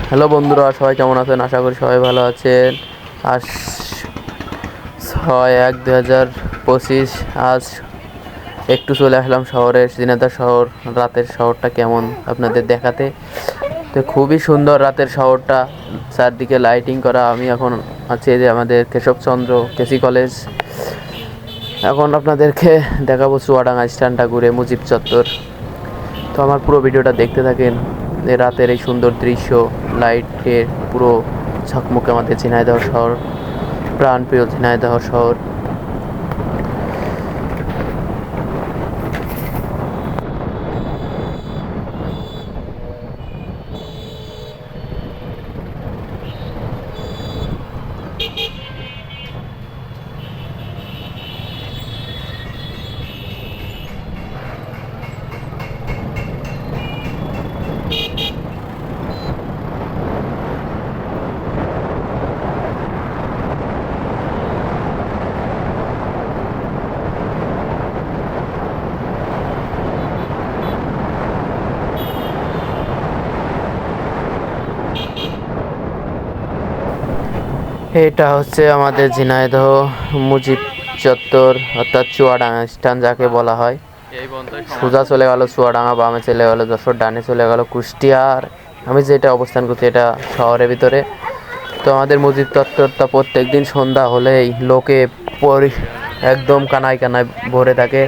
Hello বন্ধুরা, সবাই কেমন আছেন? আশা করি সবাই ভালো আছেন। আজ 6/1/2025। আজ একটু চলে আসলাম শহরে, ঝিনাইদহ শহর। রাতের শহরটা কেমন আপনাদের দেখাতে। তো খুবই সুন্দর রাতের শহরটা, চারদিকে লাইটিং করা। আমি এখন আছি যে আমাদের কেশবচন্দ্র কেসি কলেজ। এখন আপনাদেরকে দেখাবো চুয়াডাঙ্গা স্ট্যান্ডটা ঘুরে, মুজিব চত্বর। তো আমার পুরো ভিডিওটা দেখতে থাকেন। রাতের এই সুন্দর দৃশ্য, লাইটের পুরো ঝকমকে আমাদের ঝিনাইদহ শহর, প্রাণপ্রিয় ঝিনাইদহ শহর। এটা হচ্ছে আমাদের ঝিনাইদহ মুজিব চত্বর, অর্থাৎ চুয়াডাঙ্গা স্ট্যান্ড যাকে বলা হয়। সোজা চলে গেল চুয়াডাঙ্গা, বামে চলে গেল যশোর, ডানে চলে গেল কুষ্টিয়ার। আমি যেটা অবস্থান করছি এটা শহরের ভিতরে। তো আমাদের মুজিব চত্বরটা প্রত্যেক দিন সন্ধ্যা হলেই লোকে একদম কানায় কানায় ভরে থাকে।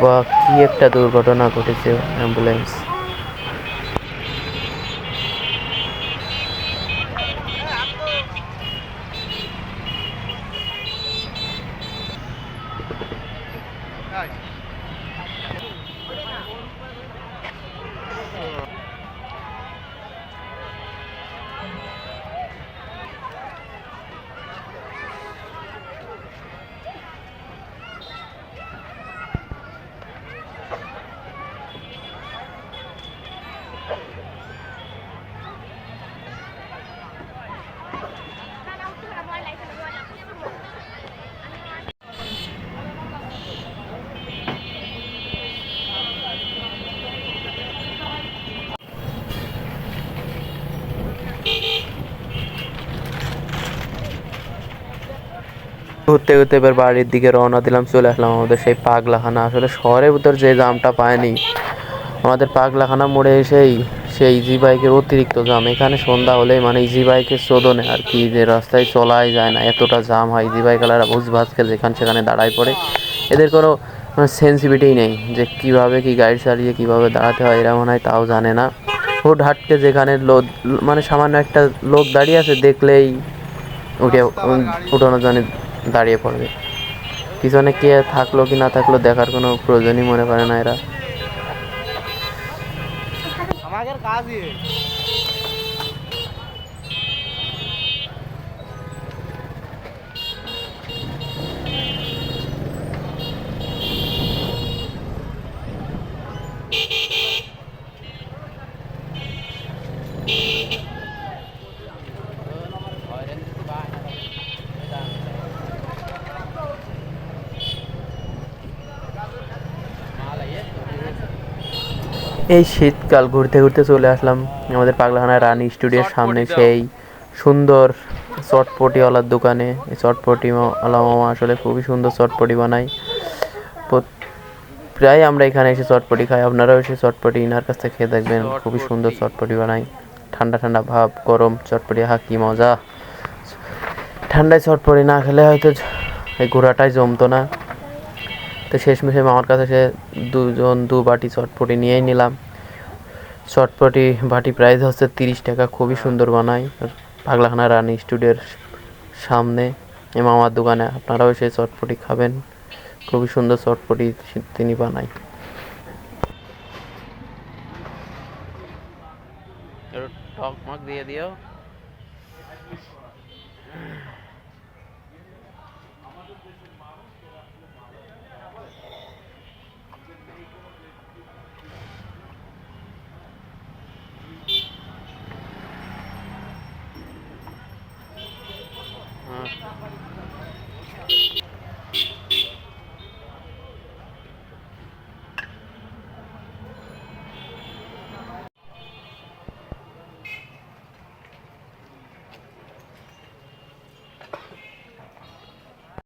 বা কি একটা দুর্ঘটনা ঘটেছে, অ্যাম্বুলেন্স। ঘুরতে ঘুরতে এবার বাড়ির দিকে রওনা দিলাম। চলে আসলাম আমাদের সেই পাগলাখানা। আসলে শহরের ভিতর যে জামটা পায়নি, আমাদের পাগলাখানা মোড়ে এসেই সেই ইজি বাইকের অতিরিক্ত জাম। এখানে সন্ধ্যা হলেই মানে ইজি বাইকের শোধনে আর কি, যে রাস্তায় চলাই যায় না, এতটা জাম হয়। ইজি বাইকালারা বুঝ ভাজকে যেখানে সেখানে দাঁড়ায় পড়ে। এদের কোনো সেন্সিভিটিই নেই যে কীভাবে কি গাড়ি চালিয়ে কীভাবে দাঁড়াতে হয়, এরা মনে হয় তাও জানে না। হুট হাটকে যেখানে লোক, মানে সামান্য একটা লোক দাঁড়িয়ে আছে দেখলেই উঠে উঠানোর জন্য দাঁড়িয়ে পড়বে। পিছনে কে থাকলো কি না থাকলো দেখার কোনো প্রয়োজনই মনে করে না এরা। আমাদের কাজই এই শীতকাল ঘুরতে ঘুরতে চলে আসলাম আমাদের পাগলাখানায় রানী স্টুডিওর সামনে সেই সুন্দর চটপটিওয়ালার দোকানে। এই চটপটিওয়ালা মামা আসলে খুবই সুন্দর চটপটি বানায়। প্রায় আমরা এখানে এসে চটপটি খাই, আপনারাও এসে চটপটি ইনার কাছ থেকে খেয়ে দেখবেন। খুবই সুন্দর চটপটি বানাই, ঠান্ডা ঠান্ডা ভাব, গরম চটপটি, হা কি মজা। ঠান্ডায় চটপটি না খেলে হয়তো এই ঘোরাটাই জমতো না। তো শেষমেশে আমার কাছে সে দু বাটি চটপটি নিয়েই নিলাম। চটপটি বাটি প্রাইস হচ্ছে 30 টাকা। খুবই সুন্দর বানাই পাগলাখানা রানী স্টুডিওর সামনে এই মামার দোকানে। আপনারাও এসে চটপটি খাবেন, খুবই সুন্দর চটপটি তিনি বানাই। টক মগ দিয়ে দিও।